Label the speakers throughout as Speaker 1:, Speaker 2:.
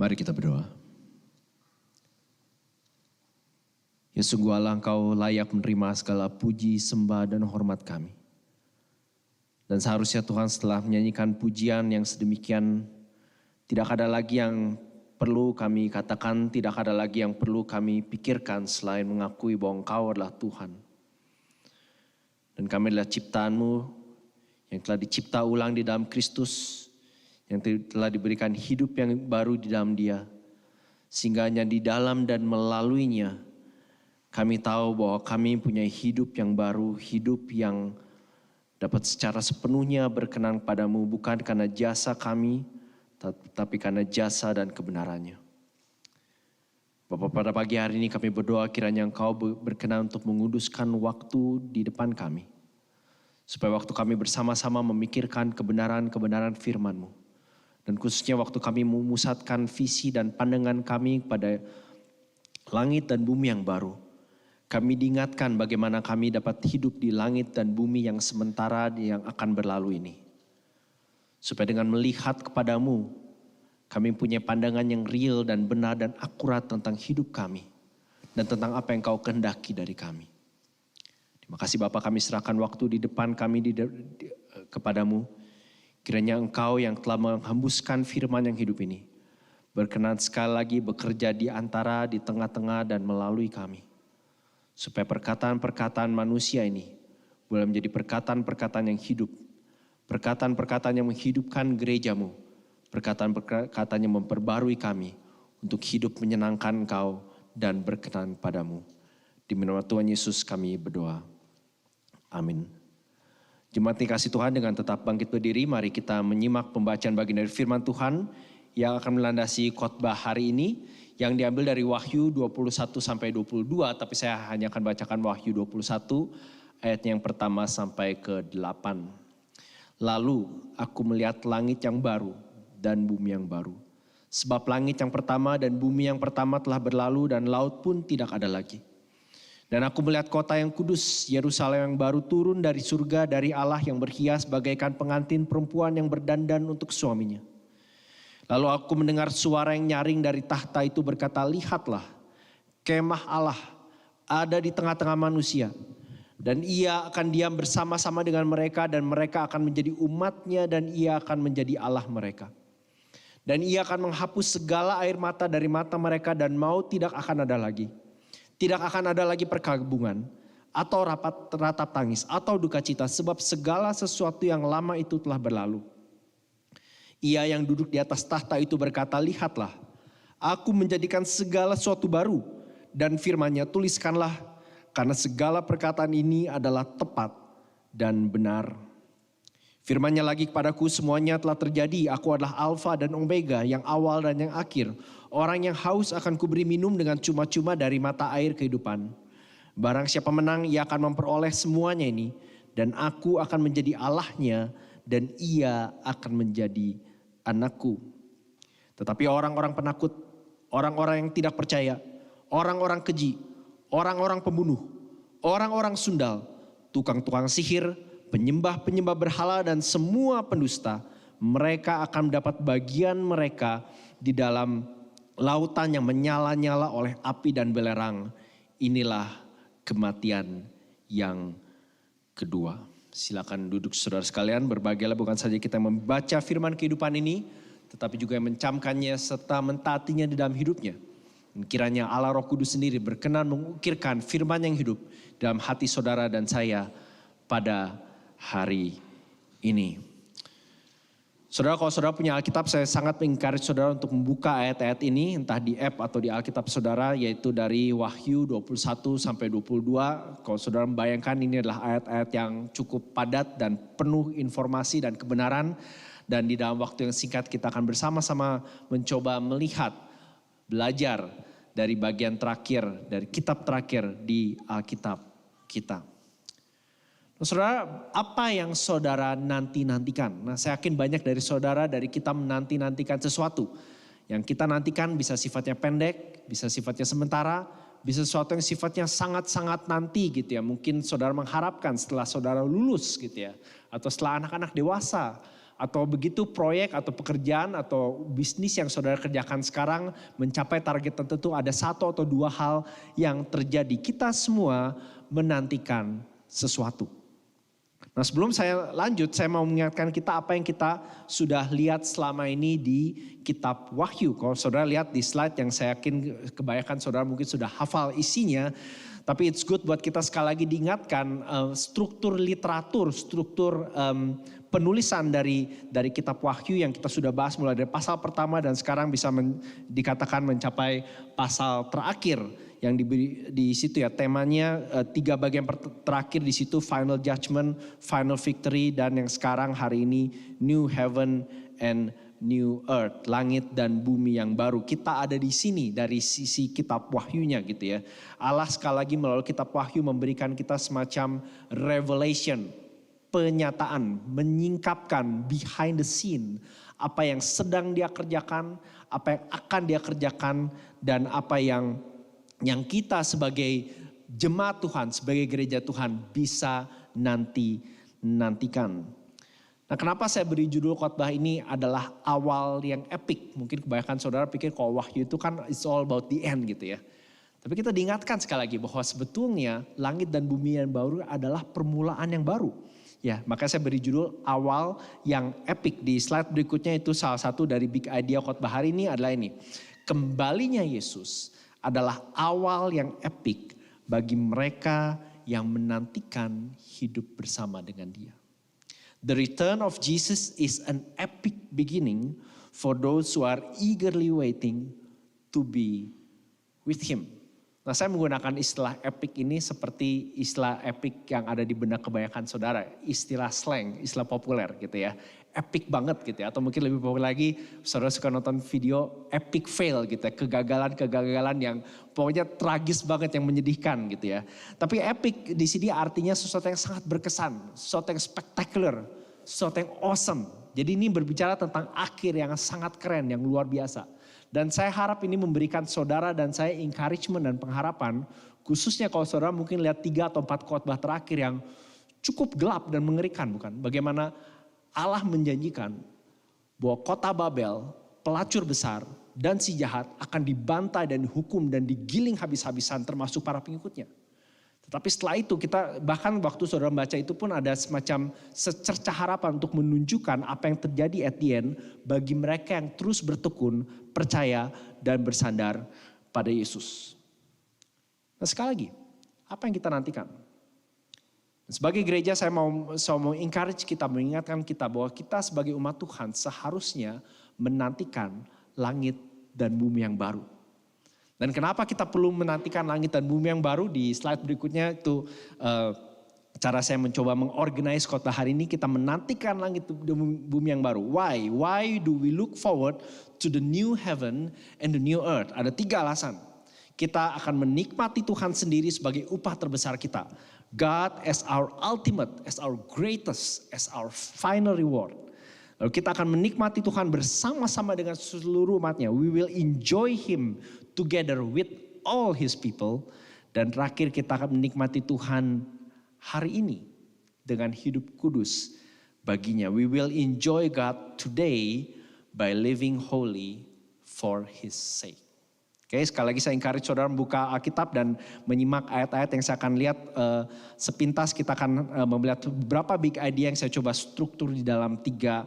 Speaker 1: Mari kita berdoa. Ya sungguh Allah, Engkau layak menerima segala puji, sembah, dan hormat kami. Dan seharusnya Tuhan setelah menyanyikan pujian yang sedemikian, tidak ada lagi yang perlu kami katakan, tidak ada lagi yang perlu kami pikirkan selain mengakui bahwa Engkau adalah Tuhan. Dan kami adalah ciptaan-Mu yang telah dicipta ulang di dalam Kristus, yang telah diberikan hidup yang baru di dalam Dia. Sehingga hanya di dalam dan melaluinya kami tahu bahwa kami punya hidup yang baru, hidup yang dapat secara sepenuhnya berkenan padamu, bukan karena jasa kami, tapi karena jasa dan kebenarannya. Bapak, pada pagi hari ini kami berdoa kiranya Engkau berkenan untuk menguduskan waktu di depan kami. Supaya waktu kami bersama-sama memikirkan kebenaran-kebenaran firman-Mu. Dan khususnya waktu kami memusatkan visi dan pandangan kami pada langit dan bumi yang baru. Kami diingatkan bagaimana kami dapat hidup di langit dan bumi yang sementara yang akan berlalu ini. Supaya dengan melihat kepadamu, kami punya pandangan yang real dan benar dan akurat tentang hidup kami. Dan tentang apa yang Kau kehendaki dari kami. Terima kasih Bapa, kami serahkan waktu di depan kami kepadamu. Kiranya Engkau yang telah menghembuskan firman yang hidup ini berkenan sekali lagi bekerja di antara, di tengah-tengah dan melalui kami. Supaya perkataan-perkataan manusia ini boleh menjadi perkataan-perkataan yang hidup. Perkataan-perkataan yang menghidupkan gereja-Mu. Perkataan-perkataan yang memperbarui kami untuk hidup menyenangkan Engkau dan berkenan padamu. Di nama Tuhan Yesus kami berdoa. Amin. Jemaat dikasih Tuhan, dengan tetap bangkit berdiri, mari kita menyimak pembacaan bagian dari firman Tuhan yang akan melandasi khotbah hari ini yang diambil dari Wahyu 21 sampai 22, tapi saya hanya akan bacakan Wahyu 21 ayat yang pertama sampai ke 8. Lalu aku melihat langit yang baru dan bumi yang baru. Sebab langit yang pertama dan bumi yang pertama telah berlalu dan laut pun tidak ada lagi. Dan aku melihat kota yang kudus, Yerusalem yang baru turun dari surga dari Allah yang berhias bagaikan pengantin perempuan yang berdandan untuk suaminya. Lalu aku mendengar suara yang nyaring dari tahta itu berkata, lihatlah, kemah Allah ada di tengah-tengah manusia. Dan ia akan diam bersama-sama dengan mereka dan mereka akan menjadi umatnya dan ia akan menjadi Allah mereka. Dan ia akan menghapus segala air mata dari mata mereka dan maut tidak akan ada lagi. Tidak akan ada lagi perkabungan atau ratap tangis atau duka cita sebab segala sesuatu yang lama itu telah berlalu. Ia yang duduk di atas tahta itu berkata, lihatlah, aku menjadikan segala sesuatu baru dan firman-Nya tuliskanlah karena segala perkataan ini adalah tepat dan benar. Firman-Nya lagi kepadaku, semuanya telah terjadi. Aku adalah Alfa dan Omega, yang awal dan yang akhir. Orang yang haus akan kuberi minum dengan cuma-cuma dari mata air kehidupan. Barang siapa menang, ia akan memperoleh semuanya ini. Dan aku akan menjadi Allahnya dan ia akan menjadi anakku. Tetapi orang-orang penakut, orang-orang yang tidak percaya, orang-orang keji, orang-orang pembunuh, orang-orang sundal, tukang-tukang sihir, penyembah-penyembah berhala dan semua pendusta, mereka akan mendapat bagian mereka di dalam lautan yang menyala-nyala oleh api dan belerang. Inilah kematian yang kedua. Silakan duduk saudara sekalian, berbahagialah bukan saja kita membaca firman kehidupan ini, tetapi juga yang mencamkannya serta mentaatinya di dalam hidupnya. Dan kiranya Allah Roh Kudus sendiri berkenan mengukirkan firman yang hidup dalam hati saudara dan saya pada hari ini. Saudara, kalau saudara punya Alkitab, saya sangat mengencourage saudara untuk membuka ayat-ayat ini, entah di app atau di Alkitab saudara, yaitu dari Wahyu 21 sampai 22. Kalau saudara membayangkan ini adalah ayat-ayat yang cukup padat dan penuh informasi dan kebenaran. Dan di dalam waktu yang singkat kita akan bersama-sama mencoba melihat, belajar dari bagian terakhir, dari kitab terakhir di Alkitab kita. Saudara, apa yang saudara nanti-nantikan? Nah, saya yakin banyak dari saudara dari kita menanti-nantikan sesuatu. Yang kita nantikan bisa sifatnya pendek, bisa sifatnya sementara, bisa sesuatu yang sifatnya sangat-sangat nanti gitu ya. Mungkin saudara mengharapkan setelah saudara lulus gitu ya. Atau setelah anak-anak dewasa. Atau begitu proyek atau pekerjaan atau bisnis yang saudara kerjakan sekarang mencapai target tertentu, ada satu atau dua hal yang terjadi. Kita semua menantikan sesuatu. Nah, sebelum saya lanjut, saya mau mengingatkan kita apa yang kita sudah lihat selama ini di kitab Wahyu. Kalau saudara lihat di slide yang saya yakin kebanyakan saudara mungkin sudah hafal isinya. Tapi it's good buat kita sekali lagi diingatkan struktur literatur, struktur penulisan dari kitab Wahyu yang kita sudah bahas mulai dari pasal pertama dan sekarang bisa dikatakan mencapai pasal terakhir. Yang diberi di situ ya, temanya 3 bagian terakhir di situ, final judgment, final victory, dan yang sekarang hari ini new heaven and new earth, langit dan bumi yang baru. Kita ada di sini dari sisi kitab Wahyunya gitu ya. Allah sekali lagi melalui kitab Wahyu memberikan kita semacam revelation, penyataan, menyingkapkan behind the scene, apa yang sedang dia kerjakan, apa yang akan dia kerjakan, dan apa yang kita sebagai jemaat Tuhan, sebagai gereja Tuhan bisa nantikan. Nah, kenapa saya beri judul khotbah ini adalah awal yang epic. Mungkin kebanyakan saudara pikir kalau Wahyu itu kan it's all about the end gitu ya. Tapi kita diingatkan sekali lagi bahwa sebetulnya langit dan bumi yang baru adalah permulaan yang baru. Ya, maka saya beri judul awal yang epic. Di slide berikutnya itu salah satu dari big idea khotbah hari ini adalah ini. Kembalinya Yesus adalah awal yang epic bagi mereka yang menantikan hidup bersama dengan Dia. The return of Jesus is an epic beginning for those who are eagerly waiting to be with Him. Nah, saya menggunakan istilah epic ini seperti istilah epic yang ada di benak kebanyakan saudara. Istilah slang, istilah populer gitu ya. Epic banget gitu ya. Atau mungkin lebih populer lagi, saudara suka nonton video epic fail gitu ya. Kegagalan-kegagalan yang pokoknya tragis banget, yang menyedihkan gitu ya. Tapi epic di sini artinya sesuatu yang sangat berkesan. Sesuatu yang spectacular, sesuatu yang awesome. Jadi ini berbicara tentang akhir yang sangat keren, yang luar biasa. Dan saya harap ini memberikan saudara dan saya encouragement dan pengharapan. Khususnya kalau saudara mungkin lihat 3 atau 4 khotbah terakhir yang cukup gelap dan mengerikan, bukan? Bagaimana Allah menjanjikan bahwa kota Babel, pelacur besar dan si jahat akan dibantai dan dihukum dan digiling habis-habisan termasuk para pengikutnya. Tetapi setelah itu kita bahkan waktu saudara membaca itu pun ada semacam secerca harapan untuk menunjukkan apa yang terjadi at the end bagi mereka yang terus bertekun, percaya dan bersandar pada Yesus. Nah, sekali lagi, apa yang kita nantikan? Sebagai gereja saya mau encourage kita, mengingatkan kita bahwa kita sebagai umat Tuhan seharusnya menantikan langit dan bumi yang baru. Dan kenapa kita perlu menantikan langit dan bumi yang baru? Di slide berikutnya itu cara saya mencoba mengorganize khotbah hari ini. Kita menantikan langit dan bumi yang baru. Why? Why do we look forward to the new heaven and the new earth? Ada 3 alasan. Kita akan menikmati Tuhan sendiri sebagai upah terbesar kita. God as our ultimate, as our greatest, as our final reward. Lalu kita akan menikmati Tuhan bersama-sama dengan seluruh umatnya. We will enjoy Him together with all His people. Dan terakhir kita akan menikmati Tuhan hari ini dengan hidup kudus baginya. We will enjoy God today by living holy for His sake. Oke, sekali lagi saya encourage saudara membuka Alkitab dan menyimak ayat-ayat yang saya akan lihat sepintas. Kita akan melihat beberapa big idea yang saya coba struktur di dalam tiga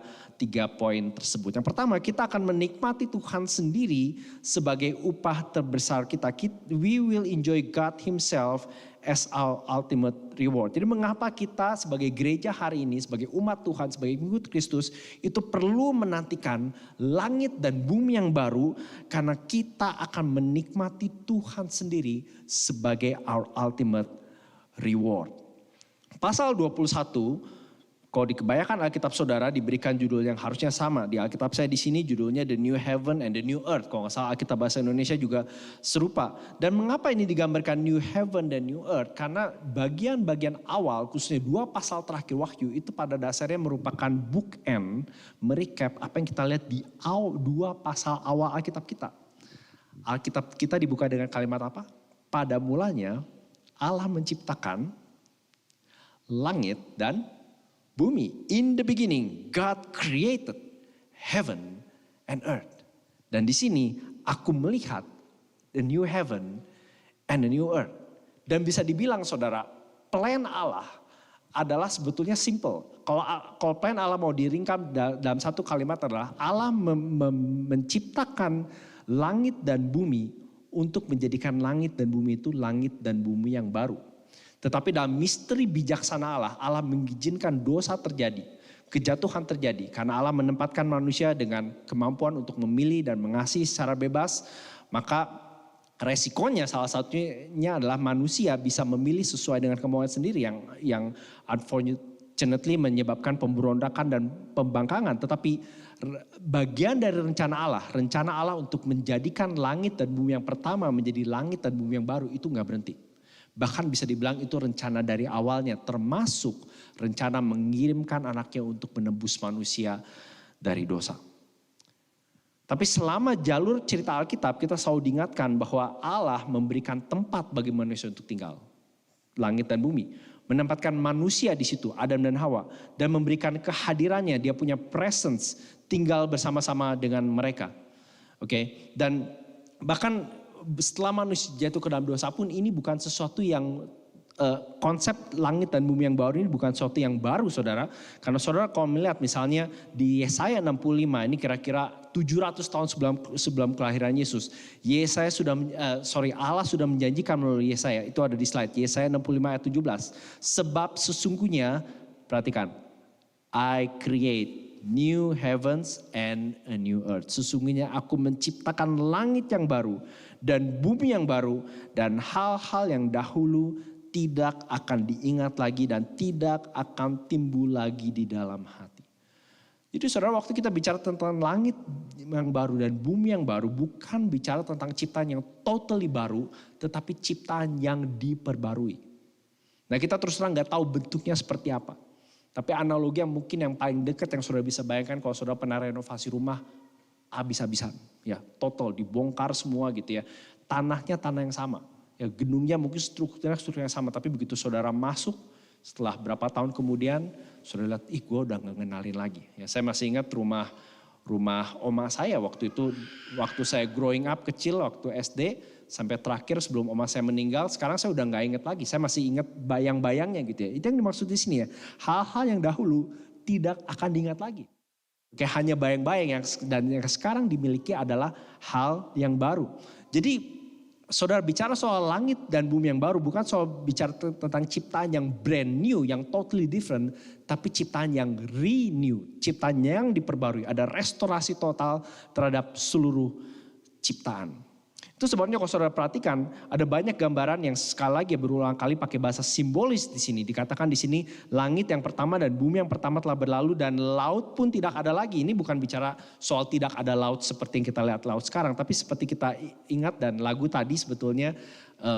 Speaker 1: poin tersebut. Yang pertama, kita akan menikmati Tuhan sendiri sebagai upah terbesar kita. We will enjoy God Himself as our ultimate reward. Jadi mengapa kita sebagai gereja hari ini, sebagai umat Tuhan, sebagai pengikut Kristus, itu perlu menantikan langit dan bumi yang baru, karena kita akan menikmati Tuhan sendiri sebagai our ultimate reward. Pasal 21, kalau di kebanyakan Alkitab saudara diberikan judul yang harusnya sama. Di Alkitab saya di sini judulnya The New Heaven and the New Earth. Kalau nggak salah Alkitab bahasa Indonesia juga serupa. Dan mengapa ini digambarkan New Heaven dan New Earth? Karena bagian-bagian awal, khususnya 2 pasal terakhir Wahyu, itu pada dasarnya merupakan bookend, merecap apa yang kita lihat di 2 pasal awal Alkitab kita. Alkitab kita dibuka dengan kalimat apa? Pada mulanya Allah menciptakan langit dan bumi. In the beginning, God created heaven and earth. Dan di sini aku melihat the new heaven and the new earth. Dan bisa dibilang saudara, plan Allah adalah sebetulnya simple. Kalau plan Allah mau diringkam dalam satu kalimat adalah Allah menciptakan langit dan bumi untuk menjadikan langit dan bumi itu langit dan bumi yang baru. Tetapi dalam misteri bijaksana Allah, Allah mengizinkan dosa terjadi, kejatuhan terjadi. Karena Allah menempatkan manusia dengan kemampuan untuk memilih dan mengasihi secara bebas, maka resikonya salah satunya adalah manusia bisa memilih sesuai dengan kemauan sendiri yang unfortunately menyebabkan pemberontakan dan pembangkangan. Tetapi bagian dari rencana Allah untuk menjadikan langit dan bumi yang pertama menjadi langit dan bumi yang baru itu gak berhenti. Bahkan bisa dibilang itu rencana dari awalnya, termasuk rencana mengirimkan anaknya untuk menebus manusia dari dosa. Tapi selama jalur cerita Alkitab kita selalu diingatkan bahwa Allah memberikan tempat bagi manusia untuk tinggal. Langit dan bumi. Menempatkan manusia di situ, Adam dan Hawa. Dan memberikan kehadirannya, dia punya presence tinggal bersama-sama dengan mereka. Oke, dan bahkan setelah manusia jatuh ke dalam dosa pun ini bukan sesuatu yang konsep langit dan bumi yang baru ini bukan sesuatu yang baru saudara. Karena saudara kalau melihat misalnya di Yesaya 65 ini kira-kira 700 tahun sebelum kelahiran Yesus. Allah sudah menjanjikan melalui Yesaya, itu ada di slide. Yesaya 65 ayat 17. Sebab sesungguhnya, perhatikan, I create new heavens and a new earth. Sesungguhnya aku menciptakan langit yang baru dan bumi yang baru, dan hal-hal yang dahulu tidak akan diingat lagi dan tidak akan timbul lagi di dalam hati. Jadi saudara, waktu kita bicara tentang langit yang baru dan bumi yang baru, bukan bicara tentang ciptaan yang totally baru, tetapi ciptaan yang diperbarui. Nah, kita terus terang gak tahu bentuknya seperti apa. Tapi analogi yang mungkin yang paling dekat yang saudara bisa bayangkan kalau saudara pernah renovasi rumah, habis-habisan, ya total dibongkar semua gitu ya. Tanahnya tanah yang sama, ya gedungnya mungkin strukturnya yang sama, tapi begitu saudara masuk setelah berapa tahun kemudian saudara lihat, gue udah gak ngenalin lagi. Ya saya masih ingat rumah oma saya waktu itu, waktu saya growing up kecil waktu SD sampai terakhir sebelum oma saya meninggal. Sekarang saya udah gak inget lagi, saya masih ingat bayang-bayangnya gitu ya. Itu yang dimaksud di sini ya, hal-hal yang dahulu tidak akan diingat lagi. Kayak hanya bayang-bayang dan yang sekarang dimiliki adalah hal yang baru. Jadi saudara bicara soal langit dan bumi yang baru bukan soal bicara tentang ciptaan yang brand new, yang totally different. Tapi ciptaan yang renew, ciptaan yang diperbarui. Ada restorasi total terhadap seluruh ciptaan. Itu sebabnya kalau saudara perhatikan ada banyak gambaran yang sekali lagi berulang kali pakai bahasa simbolis di sini. Dikatakan di sini langit yang pertama dan bumi yang pertama telah berlalu dan laut pun tidak ada lagi. Ini bukan bicara soal tidak ada laut seperti yang kita lihat laut sekarang. Tapi seperti kita ingat dan lagu tadi sebetulnya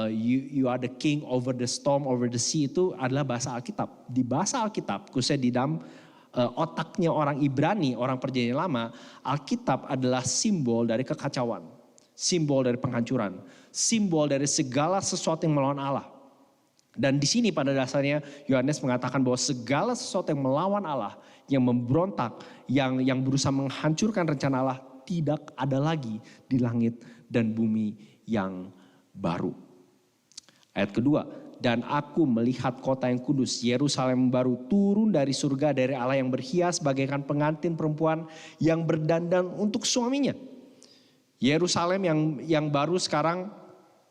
Speaker 1: you are the king over the storm, over the sea itu adalah bahasa Alkitab. Di bahasa Alkitab khususnya di dalam otaknya orang Ibrani, orang perjanjian lama, Alkitab adalah simbol dari kekacauan. Simbol dari penghancuran, simbol dari segala sesuatu yang melawan Allah. Dan di sini pada dasarnya Yohanes mengatakan bahwa segala sesuatu yang melawan Allah, yang memberontak, yang berusaha menghancurkan rencana Allah tidak ada lagi di langit dan bumi yang baru. Ayat kedua, dan aku melihat kota yang kudus, Yerusalem baru turun dari surga dari Allah yang berhias bagaikan pengantin perempuan yang berdandan untuk suaminya. Yerusalem yang baru sekarang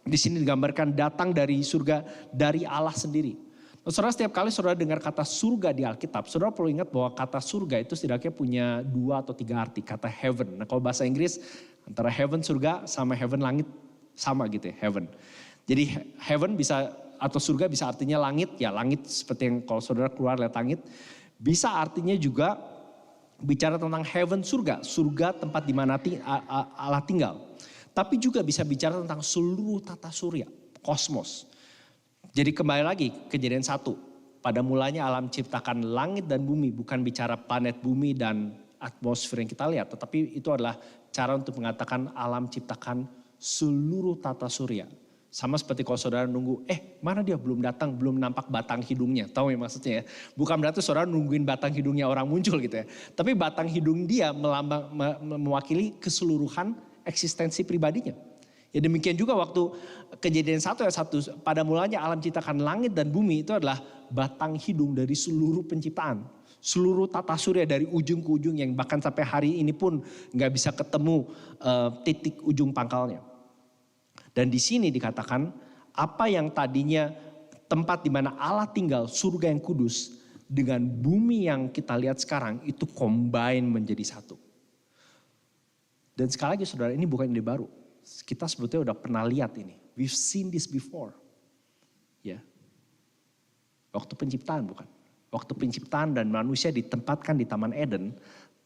Speaker 1: di sini digambarkan datang dari surga, dari Allah sendiri. Nah, saudara, setiap kali saudara dengar kata surga di Alkitab, saudara perlu ingat bahwa kata surga itu setidaknya punya 2 atau 3 arti. Kata heaven, nah kalau bahasa Inggris antara heaven surga sama heaven langit sama gitu ya, heaven. Jadi heaven bisa atau surga bisa artinya langit, ya langit seperti yang kalau saudara keluar lihat langit. Bisa artinya juga bicara tentang heaven, surga tempat di mana Allah tinggal. Tapi juga bisa bicara tentang seluruh tata surya, kosmos. Jadi kembali lagi Kejadian 1. Pada mulanya alam ciptakan langit dan bumi, bukan bicara planet bumi dan atmosfer yang kita lihat. Tetapi itu adalah cara untuk mengatakan alam ciptakan seluruh tata surya. Sama seperti kalau saudara nunggu, mana dia belum datang, belum nampak batang hidungnya. Tahu ya maksudnya ya? Bukan berarti saudara nungguin batang hidungnya orang muncul gitu ya. Tapi batang hidung dia mewakili keseluruhan eksistensi pribadinya. Ya demikian juga waktu Kejadian 1 ayat 1, pada mulanya alam ciptakan langit dan bumi, itu adalah batang hidung dari seluruh penciptaan. Seluruh tata surya dari ujung ke ujung yang bahkan sampai hari ini pun gak bisa ketemu titik ujung pangkalnya. Dan di sini dikatakan apa yang tadinya tempat di mana Allah tinggal, surga yang kudus, dengan bumi yang kita lihat sekarang itu combine menjadi satu. Dan sekali lagi saudara, ini bukan ide baru. Kita sebetulnya udah pernah lihat ini. We've seen this before. Ya. Waktu penciptaan bukan. Waktu penciptaan dan manusia ditempatkan di Taman Eden,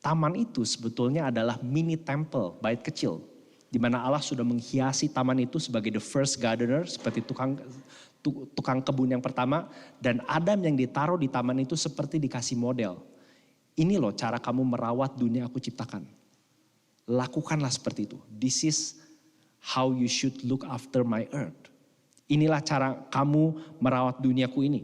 Speaker 1: taman itu sebetulnya adalah mini temple, bait kecil. Di mana Allah sudah menghiasi taman itu sebagai the first gardener, seperti tukang kebun yang pertama. Dan Adam yang ditaruh di taman itu seperti dikasih model. Ini loh cara kamu merawat dunia aku ciptakan. Lakukanlah seperti itu. This is how you should look after my earth. Inilah cara kamu merawat duniaku ini.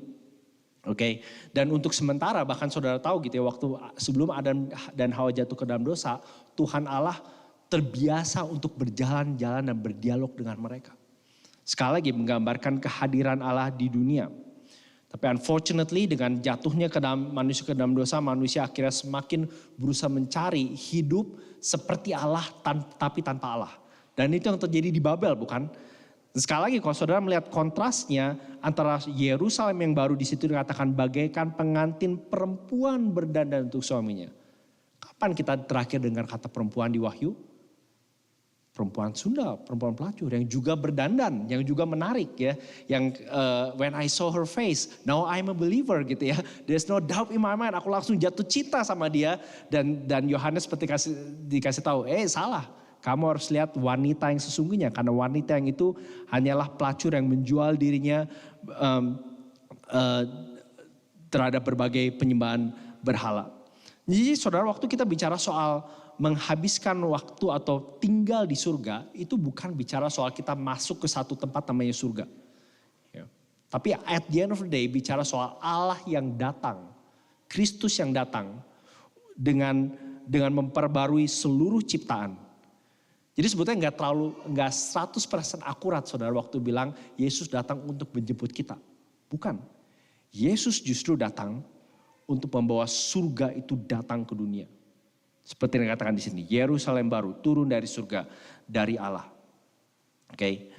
Speaker 1: Oke. Dan untuk sementara bahkan saudara tahu gitu ya, waktu sebelum Adam dan Hawa jatuh ke dalam dosa, Tuhan Allah terbiasa untuk berjalan-jalan dan berdialog dengan mereka. Sekali lagi menggambarkan kehadiran Allah di dunia. Tapi unfortunately dengan jatuhnya manusia ke dalam dosa, manusia akhirnya semakin berusaha mencari hidup seperti Allah tapi tanpa Allah. Dan itu yang terjadi di Babel bukan? Dan sekali lagi kalau saudara melihat kontrasnya antara Yerusalem yang baru di situ dikatakan bagaikan pengantin perempuan berdandan untuk suaminya. Kapan kita terakhir dengar kata perempuan di Wahyu? Perempuan Sunda, perempuan pelacur yang juga berdandan, yang juga menarik ya. Yang when I saw her face, now I'm a believer gitu ya. There's no doubt in my mind, aku langsung jatuh cinta sama dia. Dan Yohanes seperti dikasih tahu, salah. Kamu harus lihat wanita yang sesungguhnya. Karena wanita yang itu hanyalah pelacur yang menjual dirinya terhadap berbagai penyembahan berhala. Jadi saudara, waktu kita bicara soal menghabiskan waktu atau tinggal di surga, itu bukan bicara soal kita masuk ke satu tempat namanya surga. Ya. Tapi at the end of the day bicara soal Allah yang datang, Kristus yang datang dengan memperbarui seluruh ciptaan. Jadi sebetulnya nggak 100% akurat saudara waktu bilang Yesus datang untuk menjemput kita. Bukan. Yesus justru datang untuk membawa surga itu datang ke dunia. Seperti yang dikatakan di sini, Yerusalem baru turun dari surga, dari Allah. Oke.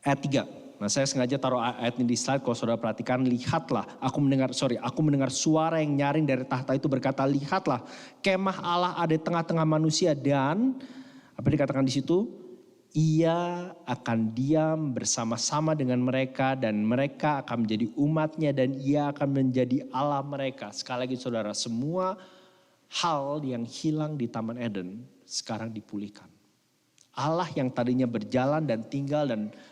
Speaker 1: Ayat 3. Nah, saya sengaja taruh ayat ini di slide, kalau saudara perhatikan, lihatlah, aku mendengar suara yang nyaring dari tahta itu berkata, lihatlah, kemah Allah ada di tengah-tengah manusia dan apa dikatakan di situ? Ia akan diam bersama-sama dengan mereka dan mereka akan menjadi umatnya dan ia akan menjadi Allah mereka. Sekali lagi saudara, semua hal yang hilang di Taman Eden sekarang dipulihkan. Allah yang tadinya berjalan dan tinggal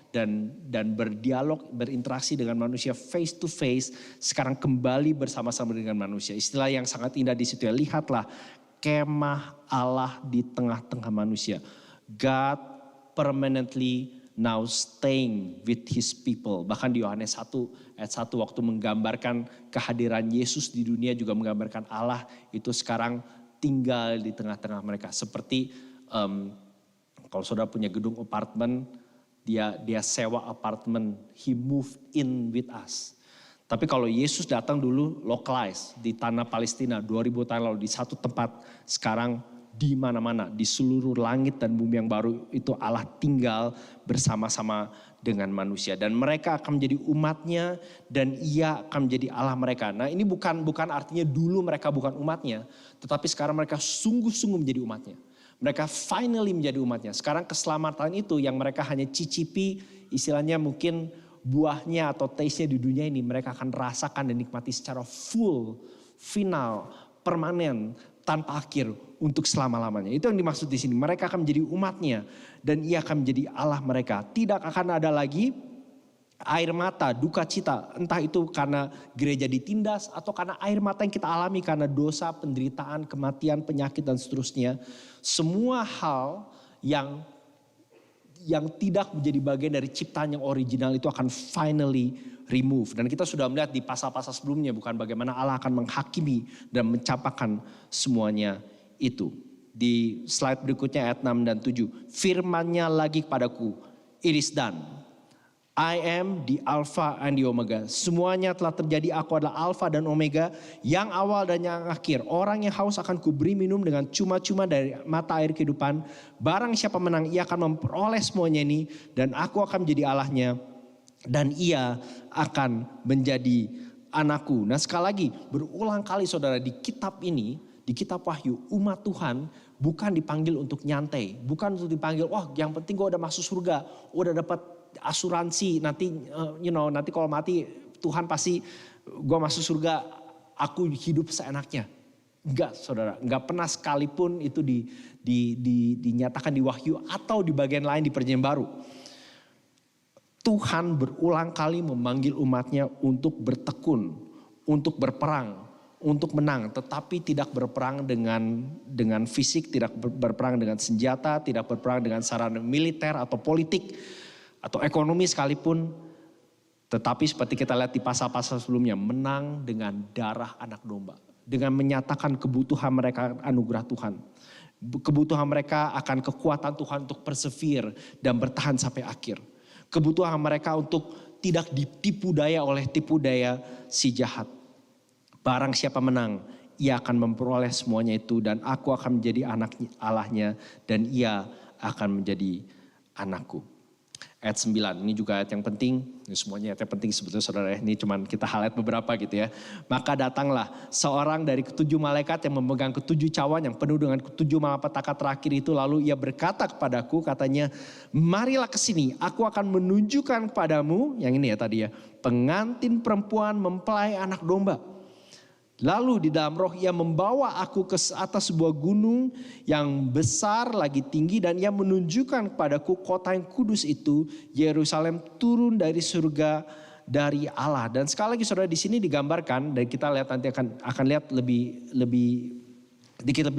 Speaker 1: dan berdialog, berinteraksi dengan manusia face to face, sekarang kembali bersama-sama dengan manusia. Istilah yang sangat indah di situ ya, lihatlah kemah Allah di tengah-tengah manusia. God permanently now staying with his people. Bahkan di Yohanes 1 ayat 1 waktu menggambarkan kehadiran Yesus di dunia juga menggambarkan Allah itu sekarang tinggal di tengah-tengah mereka. Seperti kalau saudara punya gedung apartemen, dia sewa apartemen, he moved in with us. Tapi kalau Yesus datang dulu localized di tanah Palestina 2000 tahun lalu di satu tempat, sekarang di mana-mana, di seluruh langit dan bumi yang baru itu Allah tinggal bersama-sama dengan manusia. Dan mereka akan menjadi umatnya dan ia akan menjadi Allah mereka. Nah ini bukan artinya dulu mereka bukan umatnya, tetapi sekarang mereka sungguh-sungguh menjadi umatnya. Mereka finally menjadi umatnya. Sekarang keselamatan itu yang mereka hanya cicipi, istilahnya mungkin buahnya atau taste-nya di dunia ini, mereka akan rasakan dan nikmati secara full, final, permanen, tanpa akhir untuk selama-lamanya. Itu yang dimaksud di sini. Mereka akan menjadi umatnya dan ia akan menjadi Allah mereka. Tidak akan ada lagi air mata, duka cita. Entah itu karena gereja ditindas atau karena air mata yang kita alami karena dosa, penderitaan, kematian, penyakit dan seterusnya. Semua hal yang tidak menjadi bagian dari ciptaan yang original itu akan finally remove. Dan kita sudah melihat di pasal-pasal sebelumnya bukan bagaimana Allah akan menghakimi dan mencapakan semuanya itu. Di slide berikutnya ayat 6 dan 7. Firman-Nya lagi kepadaku, it is done. I am the Alpha and the Omega. Semuanya telah terjadi, aku adalah Alpha dan Omega, yang awal dan yang akhir. Orang yang haus akan kuberi minum dengan cuma-cuma dari mata air kehidupan. Barang siapa menang, ia akan memperoleh semuanya ini. Dan aku akan menjadi Allahnya, dan ia akan menjadi anakku. Nah sekali lagi, berulang kali saudara di kitab ini, di kitab Wahyu, umat Tuhan bukan dipanggil untuk nyantai. Bukan untuk dipanggil, wah yang penting gue udah masuk surga, udah dapat asuransi nanti nanti kalau mati Tuhan pasti gue masuk surga, aku hidup seenaknya. Enggak saudara, enggak pernah sekalipun itu dinyatakan di Wahyu atau di bagian lain di Perjanjian Baru. Tuhan berulang kali memanggil umatnya untuk bertekun, untuk berperang, untuk menang, tetapi tidak berperang dengan fisik, tidak berperang dengan senjata, tidak berperang dengan sarana militer atau politik atau ekonomi sekalipun, tetapi seperti kita lihat di pasal-pasal sebelumnya, menang dengan darah anak domba, dengan menyatakan kebutuhan mereka anugerah Tuhan, kebutuhan mereka akan kekuatan Tuhan untuk persevere dan bertahan sampai akhir, kebutuhan mereka untuk tidak ditipu daya oleh tipu daya si jahat. Barang siapa menang, ia akan memperoleh semuanya itu, dan aku akan menjadi anak Allahnya, dan ia akan menjadi anakku. Ayat 9, ini juga ayat yang penting, ini semuanya ayat yang penting sebetulnya saudara, ini cuman kita highlight beberapa gitu ya. Maka datanglah seorang dari ketujuh malaikat yang memegang ketujuh cawan yang penuh dengan ketujuh malapetaka terakhir itu, lalu ia berkata kepadaku, katanya, marilah ke sini, aku akan menunjukkan kepadamu, yang ini ya tadi ya, pengantin perempuan mempelai anak domba. Lalu di dalam roh ia membawa aku ke atas sebuah gunung yang besar lagi tinggi, dan ia menunjukkan kepadaku kota yang kudus itu, Yerusalem, turun dari surga dari Allah. Dan sekali lagi saudara, di sini digambarkan, dan kita lihat nanti akan lihat lebih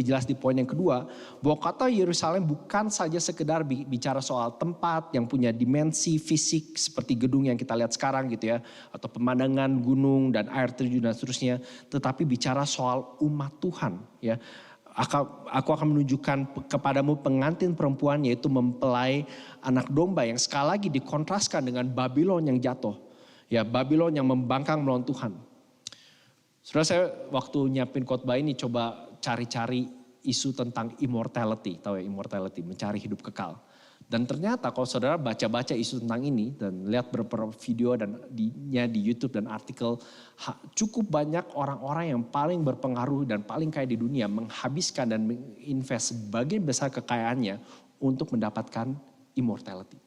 Speaker 1: jelas di poin yang kedua, bahwa kota Yerusalem bukan saja sekedar bicara soal tempat yang punya dimensi fisik seperti gedung yang kita lihat sekarang gitu ya, atau pemandangan gunung dan air terjun dan seterusnya, tetapi bicara soal umat Tuhan ya. Aku akan menunjukkan kepadamu pengantin perempuan, yaitu mempelai anak domba, yang sekali lagi dikontraskan dengan Babylon yang jatuh ya, Babylon yang membangkang melawan Tuhan. Saudara, saya waktu nyiapin khotbah ini coba cari-cari isu tentang immortality, tahu ya immortality, mencari hidup kekal. Dan ternyata kalau saudara baca-baca isu tentang ini dan lihat beberapa video dan di YouTube dan artikel, cukup banyak orang-orang yang paling berpengaruh dan paling kaya di dunia menghabiskan dan menginvest sebagian besar kekayaannya untuk mendapatkan immortality.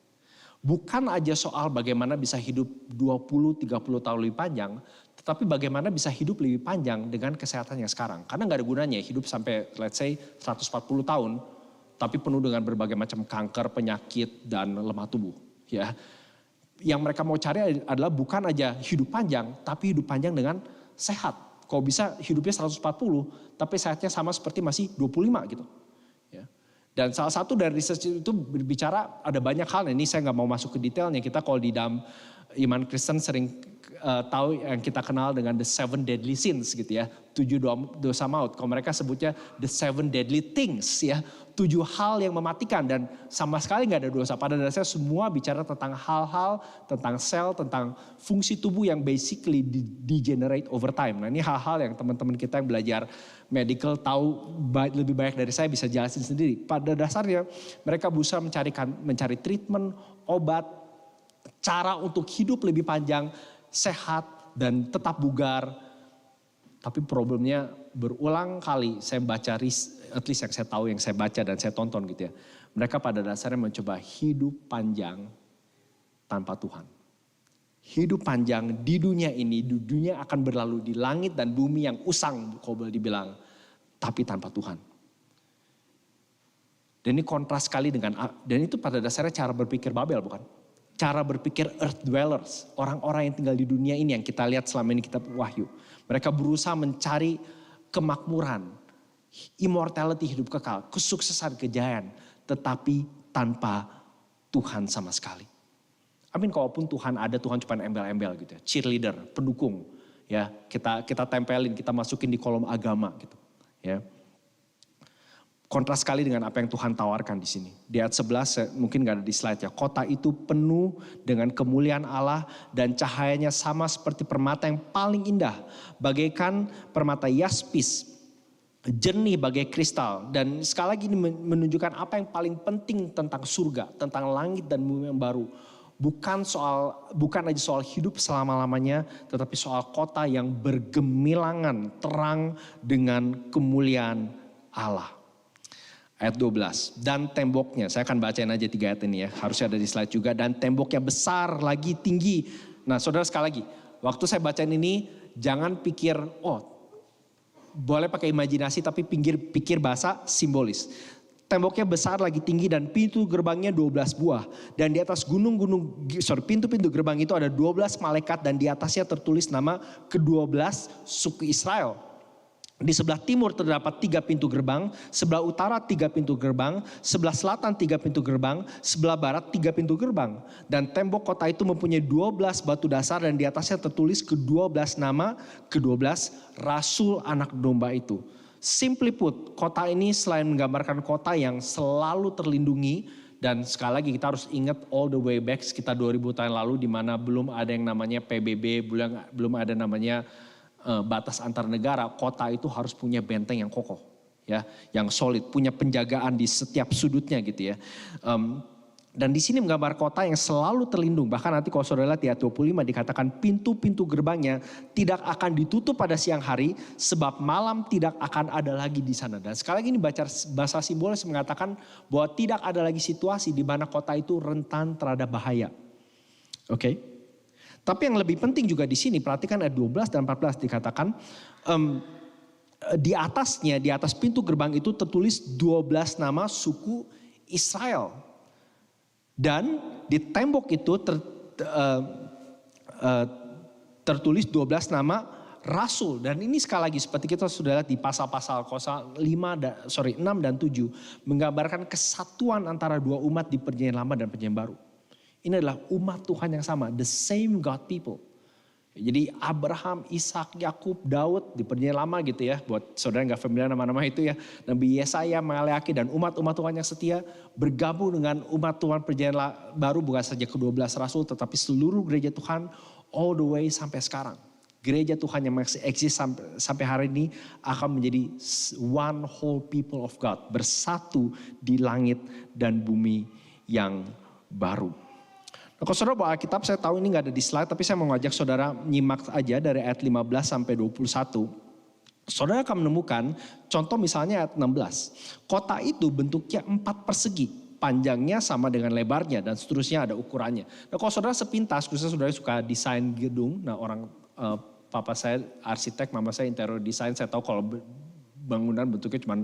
Speaker 1: Bukan aja soal bagaimana bisa hidup 20-30 tahun lebih panjang, tetapi bagaimana bisa hidup lebih panjang dengan kesehatan yang sekarang. Karena gak ada gunanya hidup sampai let's say 140 tahun, tapi penuh dengan berbagai macam kanker, penyakit, dan lemah tubuh. Ya, yang mereka mau cari adalah bukan aja hidup panjang, tapi hidup panjang dengan sehat. Kalau bisa hidupnya 140, tapi sehatnya sama seperti masih 25 gitu. Ya. Dan salah satu dari research itu berbicara ada banyak hal, ini saya gak mau masuk ke detailnya. Kita kalau di dalam iman Kristen sering tahu yang kita kenal dengan the 7 deadly sins gitu ya. 7 dosa maut. Kalau mereka sebutnya the 7 deadly things ya. 7 hal yang mematikan, dan sama sekali gak ada dosa. Pada dasarnya semua bicara tentang hal-hal, tentang sel, tentang fungsi tubuh yang basically degenerate over time. Nah ini hal-hal yang teman-teman kita yang belajar medical tahu lebih banyak dari saya bisa jelasin sendiri. Pada dasarnya mereka berusaha mencari treatment, obat, cara untuk hidup lebih panjang, sehat, dan tetap bugar. Tapi problemnya berulang kali saya baca, at least yang saya tahu, yang saya baca dan saya tonton gitu ya. Mereka pada dasarnya mencoba hidup panjang tanpa Tuhan. Hidup panjang di dunia ini, di dunia akan berlalu di langit dan bumi yang usang, kalau boleh dibilang, tapi tanpa Tuhan. Dan ini kontras sekali dengan, dan itu pada dasarnya cara berpikir Babel bukan? Cara berpikir earth dwellers, orang-orang yang tinggal di dunia ini yang kita lihat selama ini kitab Wahyu. Mereka berusaha mencari kemakmuran, immortality, hidup kekal, kesuksesan, kejayaan, tetapi tanpa Tuhan sama sekali. Amin, kalaupun Tuhan ada, Tuhan cuma embel-embel gitu ya, cheerleader, pendukung. Ya, kita tempelin, kita masukin di kolom agama gitu. Ya. Kontras sekali dengan apa yang Tuhan tawarkan di sini. Di ayat 11 mungkin gak ada di slide ya. Kota itu penuh dengan kemuliaan Allah dan cahayanya sama seperti permata yang paling indah. Bagaikan permata yaspis, jernih bagai kristal. Dan sekali lagi ini menunjukkan apa yang paling penting tentang surga, tentang langit dan bumi yang baru. Bukan aja soal hidup selama-lamanya, tetapi soal kota yang bergemilangan terang dengan kemuliaan Allah. Ayat 12, dan temboknya, saya akan bacain aja 3 ayat ini ya, harusnya ada di slide juga. Dan temboknya besar lagi tinggi. Nah saudara, sekali lagi, waktu saya bacain ini jangan pikir, boleh pakai imajinasi tapi pikir bahasa simbolis. Temboknya besar lagi tinggi dan pintu gerbangnya 12 buah. Dan di atas pintu-pintu gerbang itu ada 12 malaikat dan di atasnya tertulis nama ke-12 suku Israel. Di sebelah timur terdapat 3 pintu gerbang, sebelah utara 3 pintu gerbang, sebelah selatan 3 pintu gerbang, sebelah barat 3 pintu gerbang. Dan tembok kota itu mempunyai 12 batu dasar dan di atasnya tertulis ke-12 nama, ke-12 rasul anak domba itu. Simply put, kota ini selain menggambarkan kota yang selalu terlindungi, dan sekali lagi kita harus ingat all the way back sekitar 2000 tahun lalu di mana belum ada yang namanya PBB, belum ada namanya batas antar negara. Kota itu harus punya benteng yang kokoh, ya, yang solid, punya penjagaan di setiap sudutnya gitu ya. Dan di sini menggambar kota yang selalu terlindung. Bahkan nanti kalau saudara lihat di ayat 25 dikatakan pintu-pintu gerbangnya tidak akan ditutup pada siang hari sebab malam tidak akan ada lagi di sana. Dan sekali lagi ini bahasa simbolis mengatakan bahwa tidak ada lagi situasi di mana kota itu rentan terhadap bahaya. Oke. Tapi yang lebih penting juga di sini, perhatikan ayat 12 dan 14 dikatakan di atasnya, di atas pintu gerbang itu tertulis 12 nama suku Israel. Dan di tembok itu tertulis 12 nama rasul. Dan ini sekali lagi seperti kita sudah lihat di pasal-pasal 6 dan 7. Menggambarkan kesatuan antara dua umat di perjanjian lama dan perjanjian baru. Ini adalah umat Tuhan yang sama, the same God people. Jadi Abraham, Ishak, Yakub, Daud di perjanjian lama gitu ya. Buat saudara yang gak familiar nama-nama itu ya. Nabi Yesaya, Maleaki dan umat-umat Tuhan yang setia bergabung dengan umat Tuhan perjanjian baru. Bukan saja ke-12 rasul tetapi seluruh gereja Tuhan all the way sampai sekarang. Gereja Tuhan yang masih eksis sampai hari ini akan menjadi one whole people of God. Bersatu di langit dan bumi yang baru. Nah, kalau saudara bawa Alkitab, saya tahu ini gak ada di slide, tapi saya mau ngajak saudara nyimak aja dari ayat 15 sampai 21. Saudara akan menemukan contoh misalnya ayat 16. Kota itu bentuknya 4 persegi, panjangnya sama dengan lebarnya dan seterusnya ada ukurannya. Nah kalau saudara sepintas, khususnya saudara suka desain gedung, nah papa saya arsitek, mama saya interior design, saya tahu kalau bangunan bentuknya cuma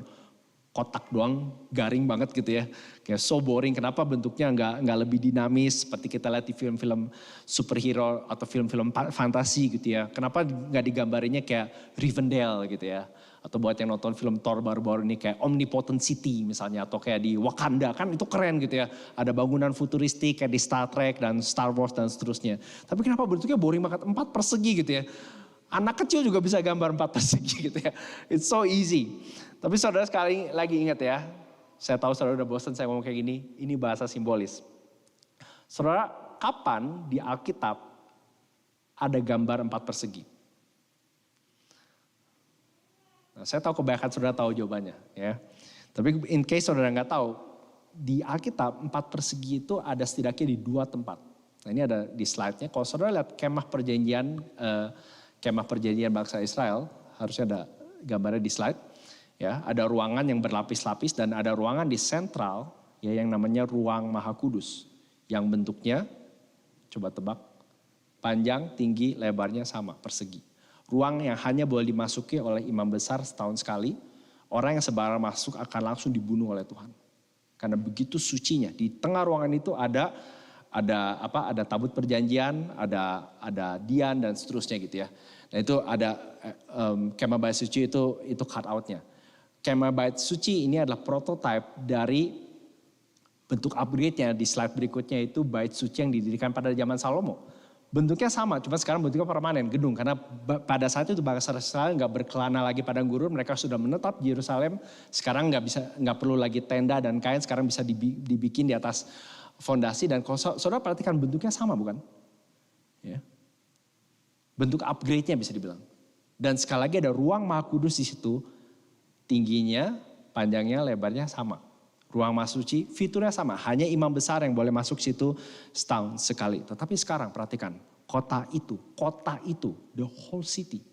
Speaker 1: kotak doang, garing banget gitu ya. Kayak so boring, kenapa bentuknya nggak lebih dinamis seperti kita lihat di film-film superhero atau film-film fantasi gitu ya. Kenapa nggak digambarinya kayak Rivendell gitu ya. Atau buat yang nonton film Thor baru-baru ini kayak Omnipotent City misalnya. Atau kayak di Wakanda, kan itu keren gitu ya. Ada bangunan futuristik kayak di Star Trek dan Star Wars dan seterusnya. Tapi kenapa bentuknya boring banget, 4 persegi gitu ya. Anak kecil juga bisa gambar 4 persegi gitu ya. It's so easy. Tapi saudara sekali lagi ingat ya, saya tahu saudara udah bosan saya ngomong kayak gini, ini bahasa simbolis. Saudara, kapan di Alkitab ada gambar 4 persegi? Nah, saya tahu kebanyakan saudara tahu jawabannya ya. Tapi in case saudara nggak tahu, di Alkitab 4 persegi itu ada setidaknya di 2 tempat. Nah ini ada di slide-nya, kalau saudara lihat kemah perjanjian bangsa Israel, harusnya ada gambarnya di slide. Ya, ada ruangan yang berlapis-lapis dan ada ruangan di sentral ya yang namanya ruang Maha Kudus. Yang bentuknya, coba tebak, panjang, tinggi, lebarnya sama, persegi. Ruang yang hanya boleh dimasuki oleh imam besar setahun sekali. Orang yang sebarang masuk akan langsung dibunuh oleh Tuhan. Karena begitu sucinya. Di tengah ruangan itu ada tabut perjanjian, ada dian dan seterusnya gitu ya. Nah itu ada kemah bait suci itu cut outnya. Kemah bait suci ini adalah prototipe dari
Speaker 2: Bentuk upgrade-nya di slide berikutnya itu bait suci yang didirikan pada zaman Salomo. Bentuknya sama, cuma sekarang bentuknya permanen, gedung. Karena pada saat itu bangsa Israel nggak berkelana lagi padang gurun, mereka sudah menetap di Yerusalem. Sekarang nggak perlu lagi tenda dan kain, sekarang bisa dibikin di atas fondasi. Dan kalau saudara perhatikan bentuknya sama bukan? Ya. Bentuk upgrade-nya bisa dibilang. Dan sekali lagi ada ruang Maha Kudus di situ, tingginya, panjangnya, lebarnya sama. Ruang masuk suci fiturnya sama, hanya imam besar yang boleh masuk situ setahun sekali. Tetapi sekarang perhatikan, kota itu, the whole city,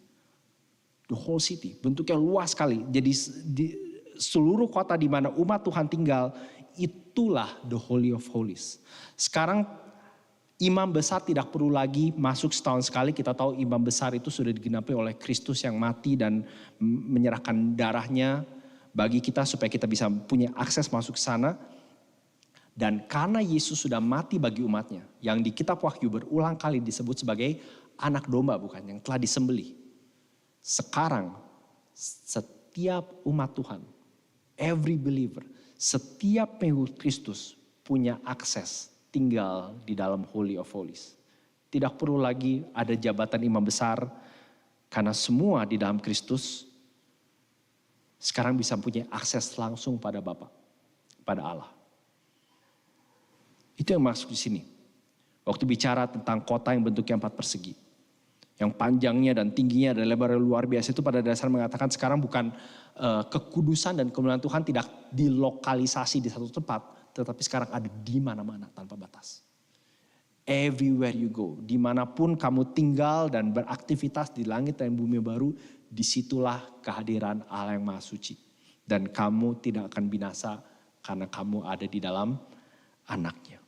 Speaker 2: bentuknya luas sekali. Jadi di seluruh kota di mana umat Tuhan tinggal, itulah the Holy of Holies. Sekarang imam besar tidak perlu lagi masuk setahun sekali. Kita tahu imam besar itu sudah digenapi oleh Kristus yang mati dan menyerahkan darahnya bagi kita supaya kita bisa punya akses masuk ke sana. Dan karena Yesus sudah mati bagi umatnya, yang di kitab Wahyu berulang kali disebut sebagai anak domba bukan, yang telah disembelih. Sekarang setiap umat Tuhan, every believer, setiap pengikut Kristus punya akses tinggal di dalam Holy of Holies. Tidak perlu lagi ada jabatan imam besar, karena semua di dalam Kristus sekarang bisa punya akses langsung pada Bapa, pada Allah. Itu yang masuk di sini. Waktu bicara tentang kota yang bentuknya 4 persegi, yang panjangnya dan tingginya dan lebarnya luar biasa, itu pada dasar mengatakan sekarang bukan kekudusan dan kemuliaan Tuhan tidak dilokalisasi di satu tempat, tetapi sekarang ada di mana-mana tanpa batas. Everywhere you go, dimanapun kamu tinggal dan beraktivitas di langit dan bumi baru, disitulah kehadiran Allah yang Maha Suci. Dan kamu tidak akan binasa karena kamu ada di dalam anaknya.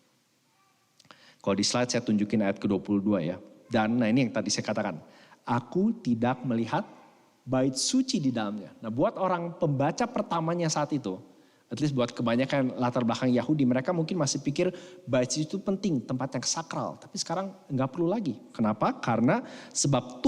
Speaker 2: Kalau di slide saya tunjukin ayat ke-22 ya. Dan nah ini yang tadi saya katakan. Aku tidak melihat bait suci di dalamnya. Nah buat orang pembaca pertamanya saat itu, at least buat kebanyakan latar belakang Yahudi, mereka mungkin masih pikir bait suci itu penting, tempat yang sakral. Tapi sekarang nggak perlu lagi. Kenapa? Karena sebab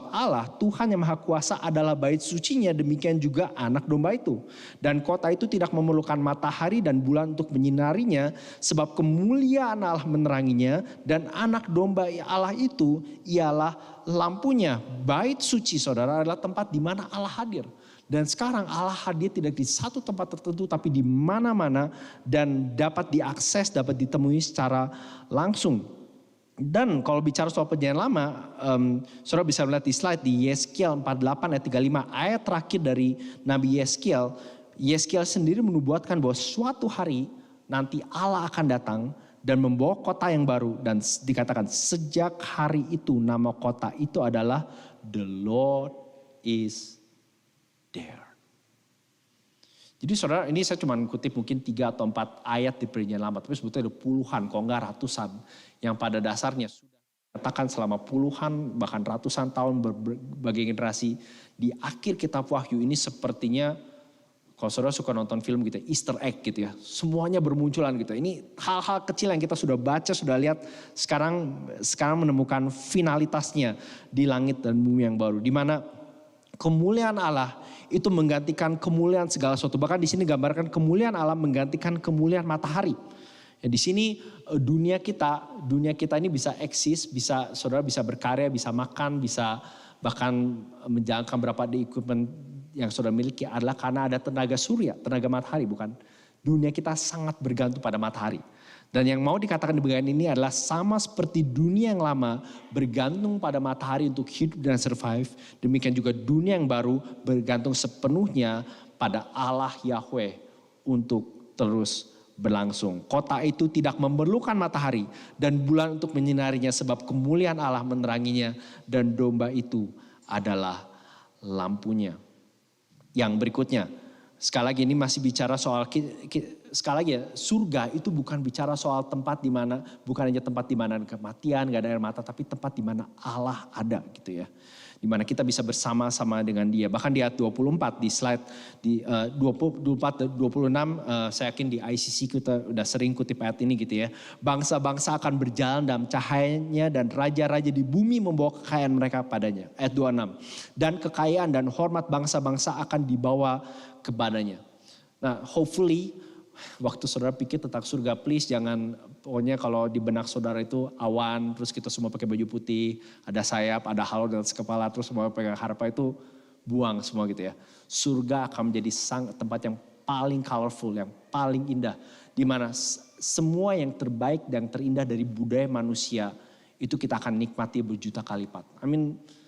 Speaker 2: Allah, Tuhan yang Maha Kuasa adalah bait sucinya, demikian juga anak domba itu. Dan kota itu tidak memerlukan matahari dan bulan untuk menyinarinya, sebab kemuliaan Allah meneranginya, dan anak domba Allah itu ialah lampunya. Bait suci saudara adalah tempat di mana Allah hadir. Dan sekarang Allah hadir tidak di satu tempat tertentu tapi di mana-mana dan dapat diakses, dapat ditemui secara langsung. Dan kalau bicara soal perjanjian lama, saudara bisa melihat di slide di Yeskiel 48 ayat 35, ayat terakhir dari Nabi Yeskiel. Yeskiel sendiri menubuatkan bahwa suatu hari nanti Allah akan datang dan membawa kota yang baru, dan dikatakan sejak hari itu nama kota itu adalah The Lord is there. Jadi saudara, ini saya cuma kutip mungkin 3 atau 4 ayat di perjanjian lama, tapi sebetulnya ada puluhan, kalau enggak ratusan, yang pada dasarnya sudah dikatakan selama puluhan bahkan ratusan tahun berbagai generasi. Di akhir kitab Wahyu ini sepertinya, kalau saudara suka nonton film gitu, Easter egg gitu ya, semuanya bermunculan gitu. Ini hal-hal kecil yang kita sudah baca, sudah lihat, sekarang menemukan finalitasnya di langit dan bumi yang baru, di mana kemuliaan Allah itu menggantikan kemuliaan segala sesuatu. Bahkan di sini gambarkan kemuliaan Allah menggantikan kemuliaan matahari. Ya, di sini dunia kita ini bisa eksis, bisa saudara bisa berkarya, bisa makan, bisa bahkan menjalankan berapa di equipment yang saudara miliki adalah karena ada tenaga surya, tenaga matahari, bukan? Dunia kita sangat bergantung pada matahari. Dan yang mau dikatakan di bagian ini adalah sama seperti dunia yang lama bergantung pada matahari untuk hidup dan survive. Demikian juga dunia yang baru bergantung sepenuhnya pada Allah Yahweh untuk terus berlangsung. Kota itu tidak memerlukan matahari dan bulan untuk menyinarinya sebab kemuliaan Allah meneranginya dan domba itu adalah lampunya. Yang berikutnya, sekali lagi ini masih bicara soal, sekali lagi ya, surga itu bukan bicara soal tempat di mana, bukan hanya tempat di mana kematian, gak ada air mata, tapi tempat di mana Allah ada gitu ya. Di mana kita bisa bersama-sama dengan dia. Bahkan di ayat 24 di slide di 24 26 saya yakin di ICC kita udah sering kutip ayat ini gitu ya. Bangsa-bangsa akan berjalan dalam cahayanya dan raja-raja di bumi membawa kekayaan mereka padanya. Ayat 26. Dan kekayaan dan hormat bangsa-bangsa akan dibawa kepadanya. Nah, hopefully Waktu saudara pikir tentang surga, please jangan, pokoknya kalau di benak saudara itu awan, terus kita semua pakai baju putih, ada sayap, ada halo di atas kepala, terus semua pegang harapan, itu buang semua gitu ya. Surga akan menjadi tempat yang paling colorful, yang paling indah. Di mana semua yang terbaik dan terindah dari budaya manusia, itu kita akan nikmati berjuta kali lipat.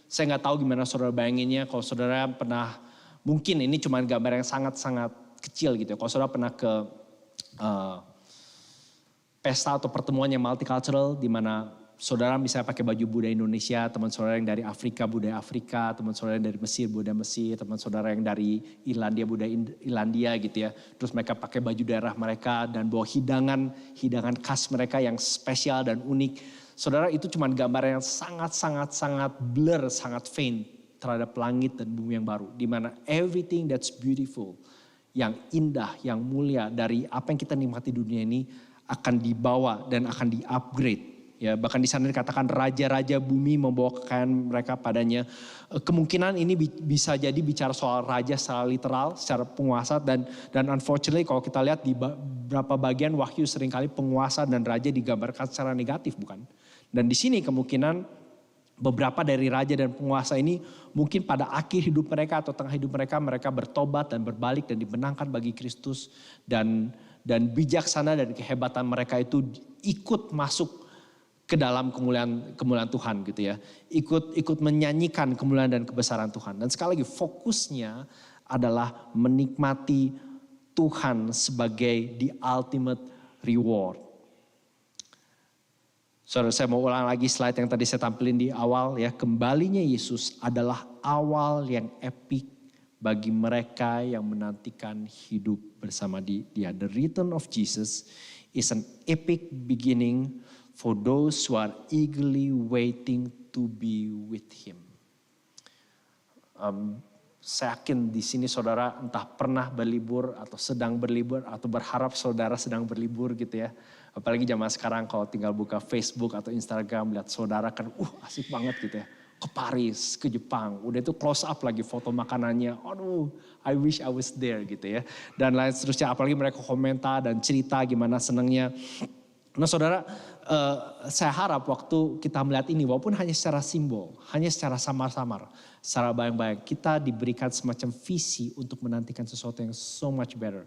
Speaker 2: Saya nggak tahu gimana saudara bayanginnya, kalau saudara pernah, mungkin ini cuma gambar yang sangat-sangat kecil gitu ya. Kalau saudara pernah ke pesta atau pertemuan yang multicultural, di mana saudara bisa pakai baju budaya Indonesia, teman saudara yang dari Afrika budaya Afrika, teman saudara yang dari Mesir budaya Mesir, teman saudara yang dari Irlandia budaya Irlandia gitu ya. Terus mereka pakai baju daerah mereka dan bawa hidangan khas mereka yang spesial dan unik. Saudara, itu cuma gambar yang sangat blur, sangat faint terhadap langit dan bumi yang baru. Di mana everything that's beautiful, yang indah, yang mulia dari apa yang kita nikmati dunia ini akan dibawa dan akan di-upgrade. Ya, bahkan di sana dikatakan raja-raja bumi membawa kekayaan mereka padanya. Kemungkinan ini bisa jadi bicara soal raja secara literal, secara penguasa, dan unfortunately kalau kita lihat di beberapa bagian Wahyu seringkali penguasa dan raja digambarkan secara negatif, bukan? Dan di sini kemungkinan beberapa dari raja dan penguasa ini mungkin pada akhir hidup mereka atau tengah hidup mereka bertobat dan berbalik dan dimenangkan bagi Kristus, dan bijaksana dan kehebatan mereka itu ikut masuk ke dalam kemuliaan Tuhan gitu ya. Ikut menyanyikan kemuliaan dan kebesaran Tuhan. Dan sekali lagi fokusnya adalah menikmati Tuhan sebagai the ultimate reward. Saudara, saya mau ulang lagi slide yang tadi saya tampilin di awal ya. Kembalinya Yesus adalah awal yang epik bagi mereka yang menantikan hidup bersama Dia. The return of Jesus is an epic beginning for those who are eagerly waiting to be with Him. Saya yakin di sini saudara entah pernah berlibur atau sedang berlibur atau berharap saudara sedang berlibur gitu ya. Apalagi zaman sekarang kalau tinggal buka Facebook atau Instagram, lihat saudara kan asik banget gitu ya. Ke Paris, ke Jepang, udah itu close up lagi foto makanannya. Aduh, I wish I was there gitu ya. Dan lain seterusnya, apalagi mereka komentar dan cerita gimana senangnya. Nah saudara, saya harap waktu kita melihat ini, walaupun hanya secara simbol, hanya secara samar-samar, secara bayang-bayang, kita diberikan semacam visi untuk menantikan sesuatu yang so much better.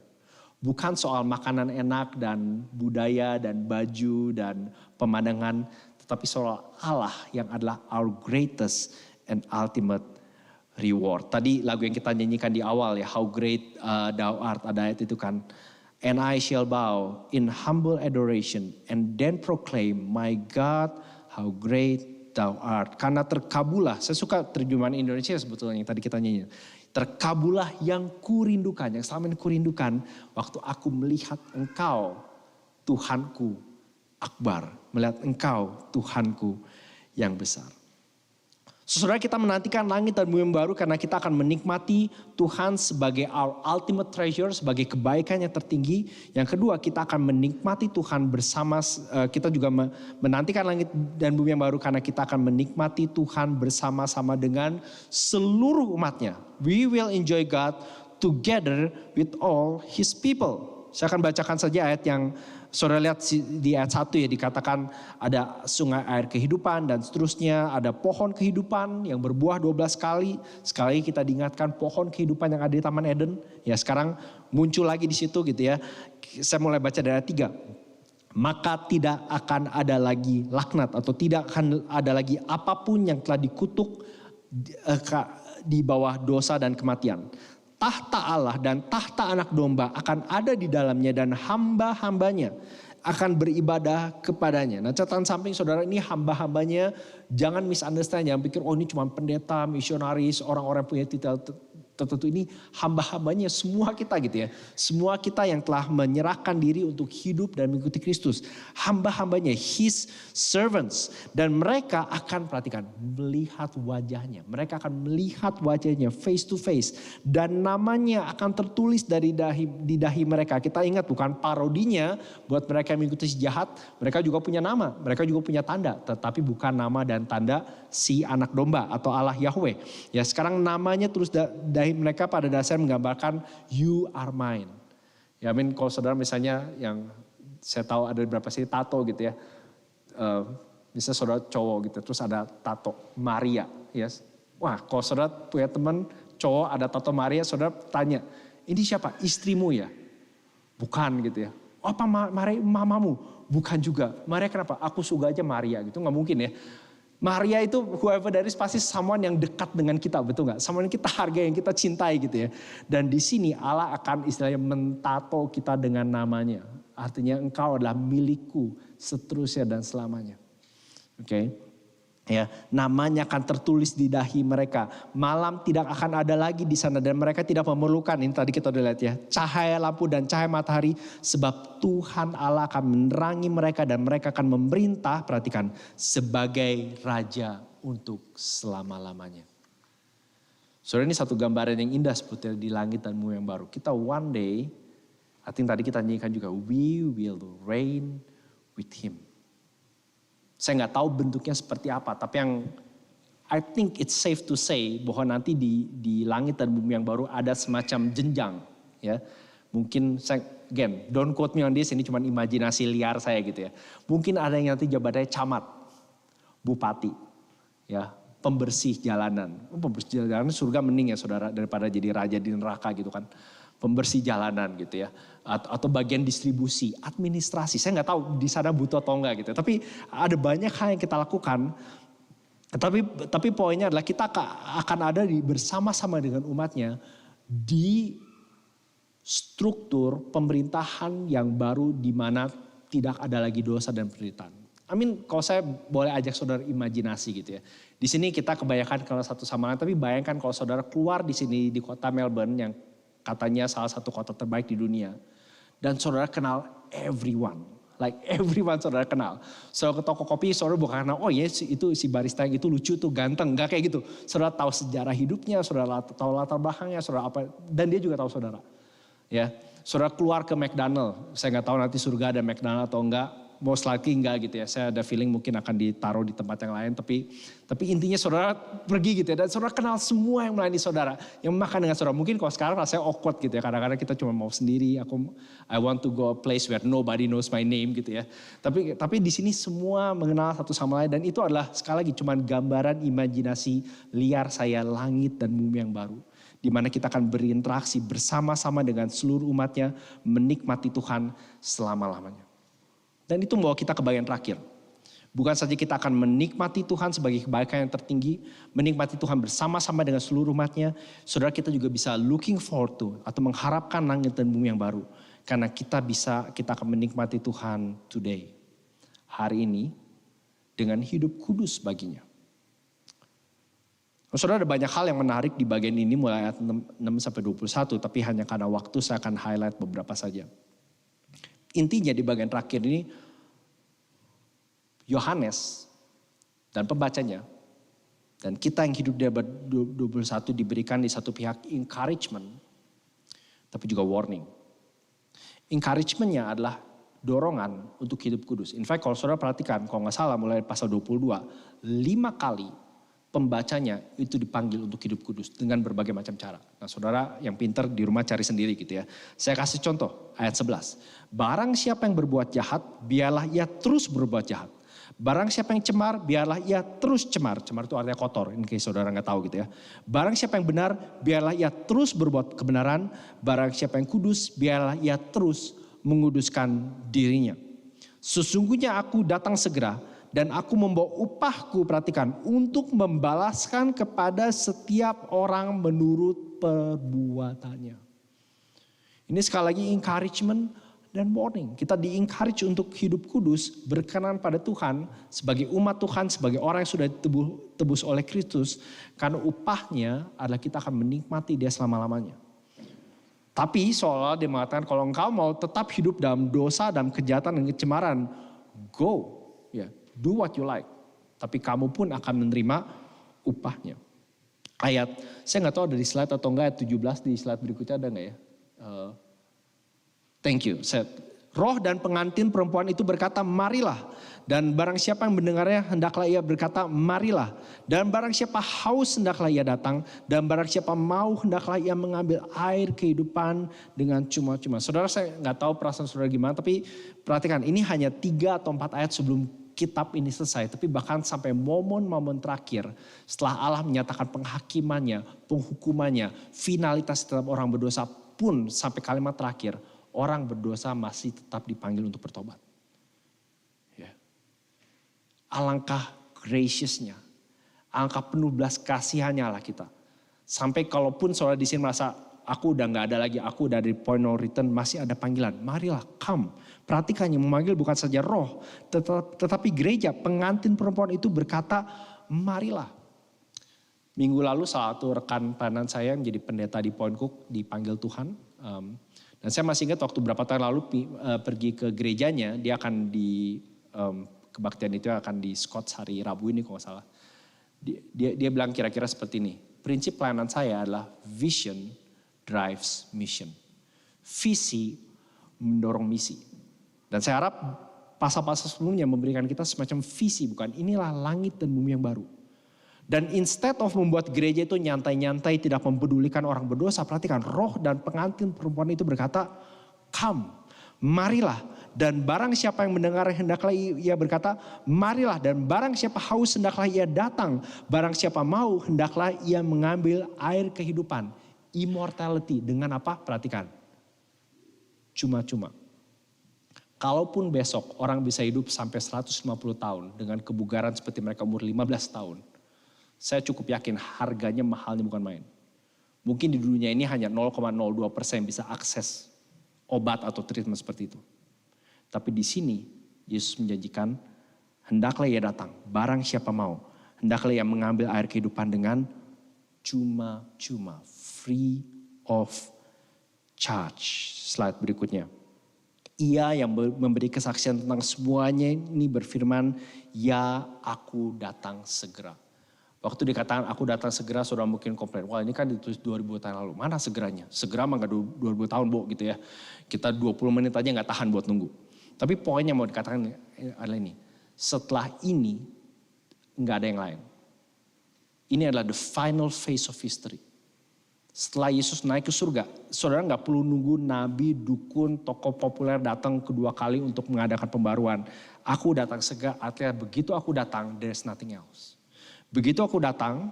Speaker 2: Bukan soal makanan enak dan budaya dan baju dan pemandangan, tetapi soal Allah yang adalah our greatest and ultimate reward. Tadi lagu yang kita nyanyikan di awal ya, How Great Thou Art, ada ayat itu kan. And I shall bow in humble adoration and then proclaim, my God, how great Thou art. Karena terkabulah, saya suka terjemahan Indonesia sebetulnya yang tadi kita nyanyi. Terkabulah yang kurindukan, yang selama ini kurindukan waktu aku melihat Engkau, Tuhanku akbar. Melihat Engkau, Tuhanku yang besar. Saudara, kita menantikan langit dan bumi yang baru karena kita akan menikmati Tuhan sebagai our ultimate treasure, sebagai kebaikan yang tertinggi. Yang kedua, kita akan menikmati Tuhan bersama, kita juga menantikan langit dan bumi yang baru karena kita akan menikmati Tuhan bersama-sama dengan seluruh umatnya. We will enjoy God together with all His people. Saya akan bacakan saja ayat yang saudara lihat di ayat 1 ya, dikatakan ada sungai air kehidupan dan seterusnya, ada pohon kehidupan yang berbuah 12 kali. Sekali lagi kita diingatkan pohon kehidupan yang ada di Taman Eden. Ya sekarang muncul lagi di situ gitu ya. Saya mulai baca dari ayat 3. Maka tidak akan ada lagi laknat atau tidak akan ada lagi apapun yang telah dikutuk di bawah dosa dan kematian. Tahta Allah dan tahta anak domba akan ada di dalamnya dan hamba-hambanya akan beribadah kepadanya. Nah catatan samping saudara, ini hamba-hambanya jangan misunderstand, jangan pikir ini cuma pendeta, misionaris, orang-orang punya titel tertentu. Ini hamba-hambanya semua kita gitu ya. Semua kita yang telah menyerahkan diri untuk hidup dan mengikuti Kristus. Hamba-hambanya, His servants. Dan mereka akan, perhatikan, melihat wajahnya. Mereka akan melihat wajahnya face to face. Dan namanya akan tertulis di dahi mereka. Kita ingat bukan parodinya buat mereka yang mengikuti si jahat. Mereka juga punya nama, mereka juga punya tanda. Tetapi bukan nama dan tanda si anak domba atau Allah Yahweh. Ya sekarang namanya terus dahi mereka pada dasarnya menggambarkan you are mine. Ya kalau saudara misalnya yang saya tahu ada beberapa sih tato gitu ya. Misalnya saudara cowok gitu, terus ada tato Maria. Yes. Wah, kalau saudara punya teman cowok ada tato Maria, saudara tanya, ini siapa? Istrimu ya? Bukan gitu ya. Oh, apa Maria mamamu? Bukan juga. Maria kenapa? Aku suka aja Maria gitu, nggak mungkin ya. Maria itu whoever that is pasti someone yang dekat dengan kita, betul nggak? Someone yang kita hargai, yang kita cintai gitu ya. Dan di sini Allah akan istilahnya mentato kita dengan namanya. Artinya engkau adalah milikku seterusnya dan selamanya. Oke. Ya, namanya akan tertulis di dahi mereka. Malam tidak akan ada lagi di sana dan mereka tidak memerlukan, ini tadi kita udah lihat ya, cahaya lampu dan cahaya matahari, sebab Tuhan Allah akan menerangi mereka dan mereka akan memerintah, perhatikan, sebagai raja untuk selama-lamanya. Saudara, ini satu gambaran yang indah seperti di langit dan bumi yang baru. Kita one day, I think tadi kita nyanyikan juga, we will reign with him. Saya nggak tahu bentuknya seperti apa, tapi yang I think it's safe to say bahwa nanti di langit dan bumi yang baru ada semacam jenjang, ya. Mungkin saya, again, don't quote me on this, ini cuma imajinasi liar saya gitu ya. Mungkin ada yang nanti jabatannya camat, bupati, ya, pembersih jalanan. Pembersih jalanan surga mending ya saudara daripada jadi raja di neraka gitu kan. Pembersih jalanan gitu ya, atau bagian distribusi, administrasi. Saya nggak tahu di sana butuh atau enggak gitu. Tapi ada banyak hal yang kita lakukan. Tapi poinnya adalah kita akan ada bersama-sama dengan umatnya di struktur pemerintahan yang baru di mana tidak ada lagi dosa dan penderitaan. Kalau saya boleh ajak saudara imajinasi gitu ya. Di sini kita kebanyakan kenal satu sama lain, tapi bayangkan kalau saudara keluar di sini di kota Melbourne yang katanya salah satu kota terbaik di dunia. Dan saudara kenal everyone. Like everyone saudara kenal. Saudara ke toko kopi, saudara bukan kenal, oh ya itu si barista yang itu lucu tuh, ganteng. Gak kayak gitu. Saudara tahu sejarah hidupnya, saudara tahu latar belakangnya, saudara apa. Dan dia juga tahu saudara. Ya, saudara keluar ke McDonald. Saya nggak tahu nanti surga ada McDonald atau enggak. Most likely enggak gitu ya. Saya ada feeling mungkin akan ditaruh di tempat yang lain. Tapi intinya saudara pergi gitu ya. Dan saudara kenal semua yang melayani saudara. Yang makan dengan saudara. Mungkin kalau sekarang rasanya awkward gitu ya. Kadang-kadang kita cuma mau sendiri. I want to go a place where nobody knows my name gitu ya. Tapi di sini semua mengenal satu sama lain. Dan itu adalah sekali lagi cuma gambaran imajinasi liar saya langit dan bumi yang baru. Di mana kita akan berinteraksi bersama-sama dengan seluruh umatnya. Menikmati Tuhan selama-lamanya. Dan itu membawa kita ke bagian terakhir. Bukan saja kita akan menikmati Tuhan sebagai kebaikan yang tertinggi, menikmati Tuhan bersama-sama dengan seluruh umatnya, saudara kita juga bisa looking forward to atau mengharapkan langit dan bumi yang baru. Karena kita akan menikmati Tuhan today, hari ini, dengan hidup kudus baginya. Saudara, ada banyak hal yang menarik di bagian ini mulai ayat 6-21, tapi hanya karena waktu saya akan highlight beberapa saja. Intinya di bagian terakhir ini, Yohanes dan pembacanya, dan kita yang hidup di abad 21 diberikan di satu pihak encouragement, tapi juga warning. Encouragementnya adalah dorongan untuk hidup kudus. In fact kalau saudara perhatikan, kalau nggak salah mulai pasal 22, 5 kali pembacanya itu dipanggil untuk hidup kudus dengan berbagai macam cara. Nah saudara yang pintar di rumah cari sendiri gitu ya. Saya kasih contoh ayat 11. Barang siapa yang berbuat jahat, biarlah ia terus berbuat jahat. Barang siapa yang cemar, biarlah ia terus cemar. Cemar itu artinya kotor, ini kayak saudara gak tahu gitu ya. Barang siapa yang benar, biarlah ia terus berbuat kebenaran. Barang siapa yang kudus, biarlah ia terus menguduskan dirinya. Sesungguhnya aku datang segera. Dan aku membawa upahku, perhatikan, untuk membalaskan kepada setiap orang menurut perbuatannya. Ini sekali lagi encouragement dan warning. Kita di-encourage untuk hidup kudus, berkenan pada Tuhan, sebagai umat Tuhan, sebagai orang yang sudah ditebus oleh Kristus. Karena upahnya adalah kita akan menikmati dia selama-lamanya. Tapi seolah dia mengatakan kalau engkau mau tetap hidup dalam dosa, dalam kejahatan dan kecemaran, go. Ya. Do what you like. Tapi kamu pun akan menerima upahnya. Saya nggak tahu ada di slide atau enggak, ayat 17 di slide berikutnya ada nggak ya? Thank you. Roh dan pengantin perempuan itu berkata, marilah. Dan barang siapa yang mendengarnya, hendaklah ia berkata, marilah. Dan barang siapa haus, hendaklah ia datang. Dan barang siapa mau, hendaklah ia mengambil air kehidupan dengan cuma-cuma. Saudara, saya nggak tahu perasaan saudara gimana, tapi perhatikan, ini hanya 3 atau 4 ayat sebelum kitab ini selesai. Tapi bahkan sampai momen-momen terakhir, setelah Allah menyatakan penghakimannya, penghukumannya, finalitas setiap orang berdosa pun sampai kalimat terakhir, orang berdosa masih tetap dipanggil untuk bertobat. Ya. Alangkah graciousnya, alangkah penuh belas kasihannya Allah kita. Sampai kalaupun saudara di sini merasa, aku udah gak ada lagi, aku udah di point of return, masih ada panggilan. Marilah, come. Perhatikan, yang memanggil bukan saja roh, tetapi gereja, pengantin perempuan itu berkata, marilah. Minggu lalu salah satu rekan pelayanan saya yang menjadi pendeta di Point Cook dipanggil Tuhan. Dan saya masih ingat waktu beberapa tahun lalu pergi ke gerejanya, dia akan di kebaktian itu akan di Scotts hari Rabu ini kalau nggak salah. Dia bilang kira-kira seperti ini, prinsip pelayanan saya adalah vision drives mission. Visi mendorong misi. Dan saya harap pasal-pasal sebelumnya memberikan kita semacam visi, bukan inilah langit dan bumi yang baru. Dan instead of membuat gereja itu nyantai-nyantai tidak mempedulikan orang berdosa, perhatikan, roh dan pengantin perempuan itu berkata, come, marilah. Dan barang siapa yang mendengar hendaklah ia berkata, marilah. Dan barang siapa haus hendaklah ia datang. Barang siapa mau hendaklah ia mengambil air kehidupan. Immortality dengan apa? Perhatikan, cuma-cuma. Kalaupun besok orang bisa hidup sampai 150 tahun dengan kebugaran seperti mereka umur 15 tahun. Saya cukup yakin harganya mahalnya bukan main. Mungkin di dunia ini hanya 0,02% bisa akses obat atau treatment seperti itu. Tapi di sini Yesus menjanjikan, hendaklah ia datang, barang siapa mau. Hendaklah ia mengambil air kehidupan dengan cuma-cuma, free of charge. Slide berikutnya. Ia yang memberi kesaksian tentang semuanya ini berfirman, ya aku datang segera. Waktu dikatakan aku datang segera, saudara mungkin komplain. Wah, ini kan ditulis 2000 tahun lalu. Mana segeranya? Segera mah gak 2000 tahun, Bo, gitu ya. Kita 20 menit aja gak tahan buat nunggu. Tapi poinnya mau dikatakan adalah ini. Setelah ini gak ada yang lain. Ini adalah the final phase of history. Setelah Yesus naik ke surga, saudara gak perlu nunggu nabi, dukun, tokoh populer datang kedua kali untuk mengadakan pembaruan. Aku datang segera, artinya begitu aku datang, there's nothing else. Begitu aku datang,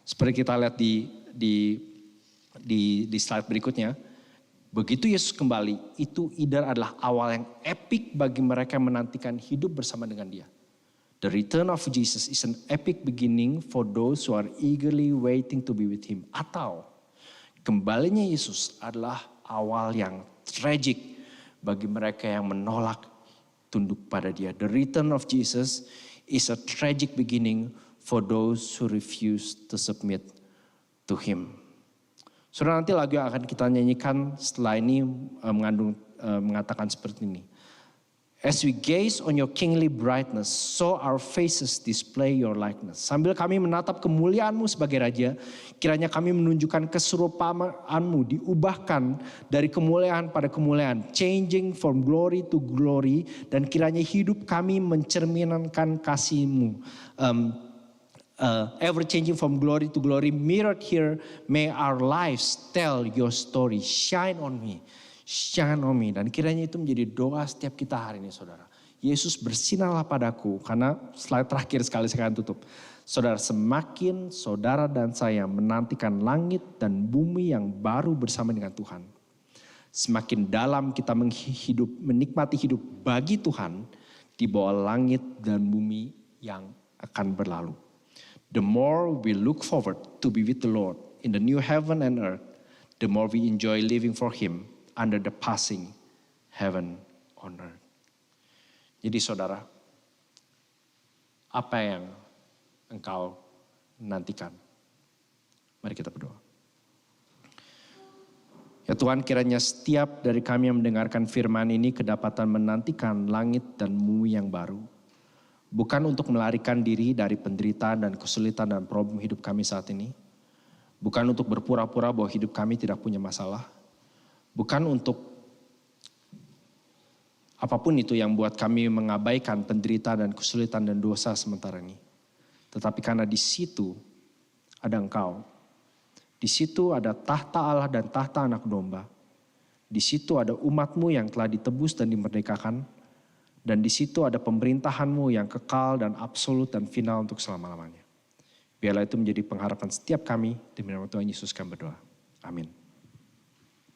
Speaker 2: seperti kita lihat di slide berikutnya, begitu Yesus kembali, itu either adalah awal yang epic bagi mereka yang menantikan hidup bersama dengan Dia. The return of Jesus is an epic beginning for those who are eagerly waiting to be with Him. Atau kembalinya Yesus adalah awal yang tragic bagi mereka yang menolak tunduk pada Dia. The return of Jesus is a tragic beginning for those who refuse to submit to Him. Saudara, nanti lagu yang akan kita nyanyikan setelah ini mengatakan seperti ini. As we gaze on your kingly brightness, so our faces display your likeness. Sambil kami menatap kemuliaan-Mu sebagai Raja, kiranya kami menunjukkan keserupaanmu, diubahkan dari kemuliaan pada kemuliaan, changing from glory to glory, dan kiranya hidup kami mencerminkan kasih-Mu. Ever changing from glory to glory, mirrored here, may our lives tell your story, shine on me. Shine on me. Dan kiranya itu menjadi doa setiap kita hari ini, saudara. Yesus, bersinarlah padaku, karena slide terakhir sekali saya akan tutup. Saudara, semakin saudara dan saya menantikan langit dan bumi yang baru bersama dengan Tuhan, semakin dalam kita menikmati hidup bagi Tuhan di bawah langit dan bumi yang akan berlalu. The more we look forward to be with the Lord in the new heaven and earth, the more we enjoy living for Him under the passing heaven on earth. Jadi saudara, apa yang engkau nantikan? Mari kita berdoa. Ya Tuhan, kiranya setiap dari kami yang mendengarkan firman ini kedapatan menantikan langit dan bumi yang baru. Bukan untuk melarikan diri dari penderitaan dan kesulitan dan problem hidup kami saat ini. Bukan untuk berpura-pura bahwa hidup kami tidak punya masalah. Bukan untuk Apapun itu yang buat kami mengabaikan penderitaan dan kesulitan dan dosa sementara ini. Tetapi karena di situ ada Engkau. Di situ ada tahta Allah dan tahta anak domba. Di situ ada umat-Mu yang telah ditebus dan dimerdekakan. Dan di situ ada pemerintahan-Mu yang kekal dan absolut dan final untuk selama-lamanya. Biarlah itu menjadi pengharapan setiap kami. Demi nama Tuhan Yesus kami berdoa. Amin.